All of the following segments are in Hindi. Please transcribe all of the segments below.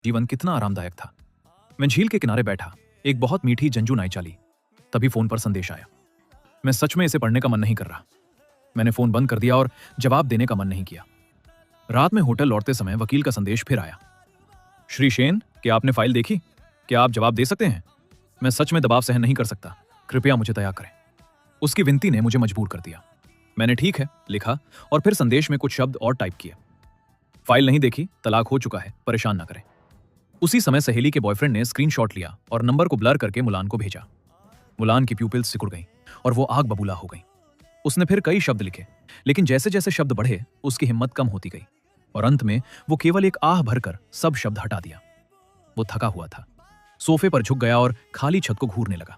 जीवन कितना आरामदायक था। मैं झील के किनारे बैठा, एक बहुत मीठी जंजू चाली। तभी फोन पर संदेश आया। मैं सच में इसे पढ़ने का मन नहीं कर रहा। मैंने फोन बंद कर दिया और जवाब देने का मन नहीं किया। रात में होटल लौटते समय वकील का संदेश फिर आया। श्री शेन, क्या आपने फाइल देखी? क्या आप जवाब दे सकते हैं? मैं सच में दबाव सहन नहीं कर सकता। कृपया मुझे दया करें। उसकी विनती ने मुझे मजबूर कर दिया। मैंने ठीक है लिखा और फिर संदेश में कुछ शब्द और टाइप किए। फाइल नहीं देखी, तलाक हो चुका है, परेशान ना करें। उसी समय सहेली के बॉयफ्रेंड ने स्क्रीनशॉट लिया और नंबर को ब्लर करके मुलान को भेजा। मुलान की प्यूपिल्स सिकुड़ गईं और वो आग बबूला हो गई। उसने फिर कई शब्द लिखे, लेकिन जैसे जैसे शब्द बढ़े उसकी हिम्मत कम होती गई और अंत में वो केवल एक आह भरकर सब शब्द हटा दिया। वो थका हुआ था, सोफे पर झुक गया और खाली छत को घूरने लगा।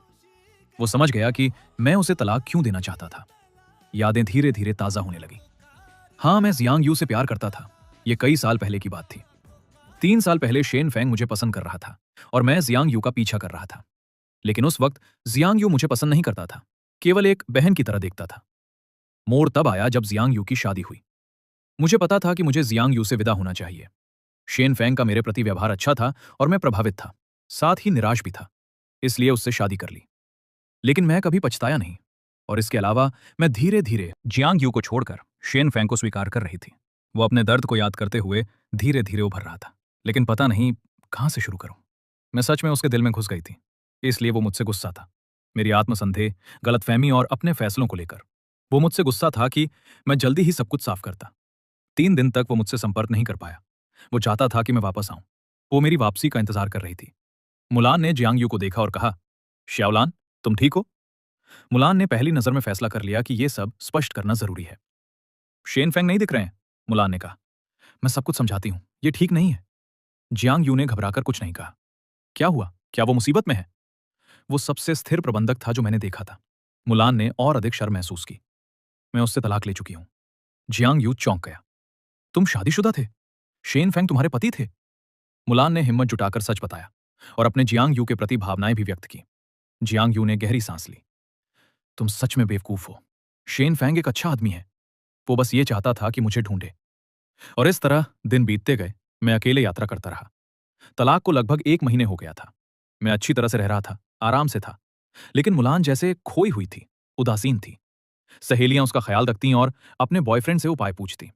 वो समझ गया कि मैं उसे तलाक क्यों देना चाहता था। यादें धीरे धीरे ताजा होने लगी। हाँ, मैं जियांग यू से प्यार करता था। ये कई साल पहले की बात थी। 3 साल पहले शेन फेंग मुझे पसंद कर रहा था और मैं जियांग यू का पीछा कर रहा था। लेकिन उस वक्त जियांग यू मुझे पसंद नहीं करता था, केवल एक बहन की तरह देखता था। मोड़ तब आया जब जियांग यू की शादी हुई। मुझे पता था कि मुझे जियांग यू से विदा होना चाहिए। शेन फेंग का मेरे प्रति व्यवहार अच्छा था और मैं प्रभावित था, साथ ही निराश भी था। इसलिए उससे शादी कर ली। लेकिन मैं कभी पछताया नहीं और इसके अलावा मैं धीरे धीरे जियांग यू को छोड़कर शेन फेंग को स्वीकार कर रही थी। वो अपने दर्द को याद करते हुए धीरे धीरे उभर रहा था, लेकिन पता नहीं कहां से शुरू करूं। मैं सच में उसके दिल में घुस गई थी, इसलिए वो मुझसे गुस्सा था। मेरी आत्मसंदेह, गलतफहमी और अपने फैसलों को लेकर वो मुझसे गुस्सा था कि मैं जल्दी ही सब कुछ साफ करता। 3 दिन तक वो मुझसे संपर्क नहीं कर पाया। वो चाहता था कि मैं वापस आऊं। वो मेरी वापसी का इंतजार कर रही थी। मुलान ने जियांग यू को देखा और कहा, श्याओलान, तुम ठीक हो? मुलान ने पहली नजर में फैसला कर लिया कि यह सब स्पष्ट करना जरूरी है। शेन फेंग नहीं दिख रहे हैं, मुलान ने कहा। मैं सब कुछ समझाती हूं, ये ठीक नहीं है। जियांग यू ने घबराकर कुछ नहीं कहा। क्या हुआ? क्या वो मुसीबत में है? वो सबसे स्थिर प्रबंधक था जो मैंने देखा था। मुलान ने और अधिक शर्म महसूस की। मैं उससे तलाक ले चुकी हूं। जियांग यू चौंक गया। तुम शादीशुदा थे? शेन फेंग तुम्हारे पति थे? मुलान ने हिम्मत जुटाकर सच बताया और अपने जियांग यू के प्रति भावनाएं भी व्यक्त की। जियांग यू ने गहरी सांस ली। तुम सच में बेवकूफ हो। शेन फेंग एक अच्छा आदमी है। वो बस ये चाहता था कि मुझे ढूंढे। और इस तरह दिन बीतते गए। मैं अकेले यात्रा करता रहा। तलाक को लगभग 1 महीने हो गया था। मैं अच्छी तरह से रह रहा था, आराम से था। लेकिन मुलान जैसे खोई हुई थी, उदासीन थी। सहेलियां उसका ख्याल रखती और अपने बॉयफ्रेंड से उपाय पूछती।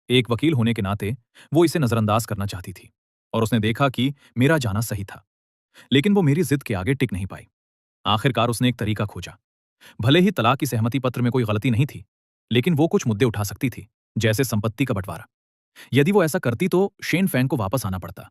एक वकील होने के नाते वो इसे नजरअंदाज करना चाहती थी और उसने देखा कि मेरा जाना सही था। लेकिन वो मेरी जिद के आगे टिक नहीं पाई। आखिरकार उसने एक तरीका खोजा। भले ही तलाक की सहमति पत्र में कोई गलती नहीं थी, लेकिन वो कुछ मुद्दे उठा सकती थी, जैसे संपत्ति का बंटवारा। यदि वो ऐसा करती तो शेन फेंग को वापस आना पड़ता।